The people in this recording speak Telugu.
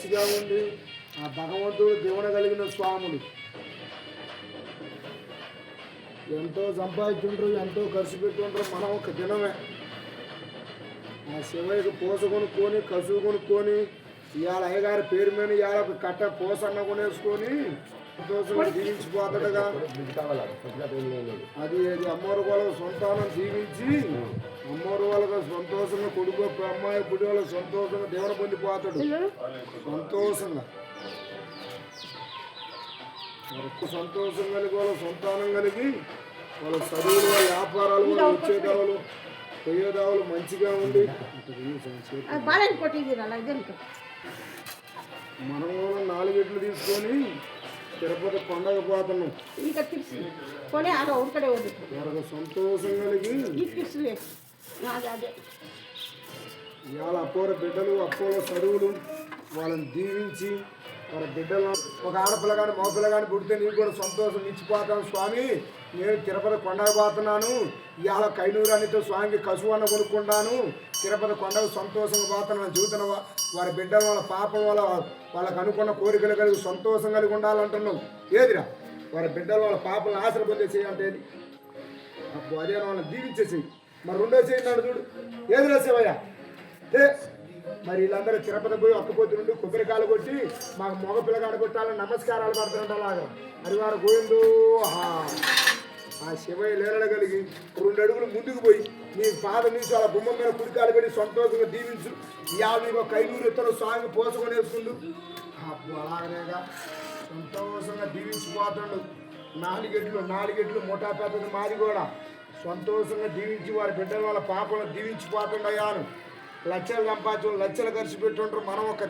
మంచిగా ఉండి ఆ భగవంతుడు దివనగలిగిన స్వాములు ఎంతో సంపాదించుంటారు, ఎంతో ఖర్చు పెట్టుంటారు. మనం ఒక దినమే ఆ శివయ్యకు పూస కొనుక్కొని కసువు కొనుక్కొని ఇవాళ అయ్యగారి పేరు మీద ఇవాళ ఒక కట్ట పూసన్న కొనేసుకొని సంతోషంగా దీవించిపోతాడుగా. అది అమ్మవారి వాళ్ళకి సంతానం దీవించి అమ్మవారి వాళ్ళకి సంతోషంగా కొడుకు అమ్మాయి పుడి వాళ్ళకి సంతోషంగా దేవుని పొందిపోతాడు. సంతోషంగా సంతోషం కలిగి వాళ్ళ సంతానం కలిగి వాళ్ళ చదువులు వాళ్ళ వ్యాపారాలు వాళ్ళ వచ్చేదావులు పోయేదావులు మంచిగా ఉండి మనం 4 ఎట్లు తీసుకొని తిరుపతి పండగ పోతున్నాం. వాళ్ళకి సంతోషం కలిగి ఇవాళ అప్పోల బిడ్డలు అప్పోల చదువులు వాళ్ళని దీవించి వాళ్ళ బిడ్డలు ఒక ఆడపిల్ల కానీ మగపిల్ల కానీ పుడితే నీకు కూడా సంతోషం ఇచ్చిపోతాను స్వామి. నేను తిరుపతి కొండకు పోతున్నాను, ఇవాళ కైనూరు అనితో స్వామికి కసువు అన్న కొనుక్కుంటాను, తిరుపతి కొండకు సంతోషంగా పోతున్నాను చెబుతున్న వారి బిడ్డలు వాళ్ళ పాపం వాళ్ళకి అనుకున్న కోరికలు కలిగి సంతోషం కలిగి ఉండాలంటున్నావు. ఏదిరా వారి బిడ్డలు వాళ్ళ పాపలను ఆశలు పొందే చేయాలంటే ఏది అప్పుడు అదే వాళ్ళని దీవించేసి మరి రెండో చేయండి చూడు. ఏదిరా శివయ్య మరి వీళ్ళందరూ తిరుపతి పోయి ఒక్కపోతు నుండి కొబ్బరికాయలు కొట్టి మాకు మగ పిల్లగాడు కొట్టాలని నమస్కారాలు పడుతుంట అలాగా అది వారు గోవిందు. ఆ శివయ్య లేరగలిగి 2 అడుగులు ముందుకు పోయి నీ పాదం నుంచి వాళ్ళ గుమ్మం మీద కుడికాలు పెట్టి సంతోషంగా దీవించు. ఇవాళ కైనూరు ఎత్తులో స్వామి పోసుకొని వేసుకుండు అప్పుడు అలాగనేగా సంతోషంగా దీవించిపోతాడు. 4 ఎట్లు ముఠా పెద్దది మాది కూడా సంతోషంగా దీవించి వారి బిడ్డల వాళ్ళ పాపలను దీవించిపోతుండయాను. లక్షలు సంపాదించు లక్షలు ఖర్చు పెట్టుంటారు. మనం ఒక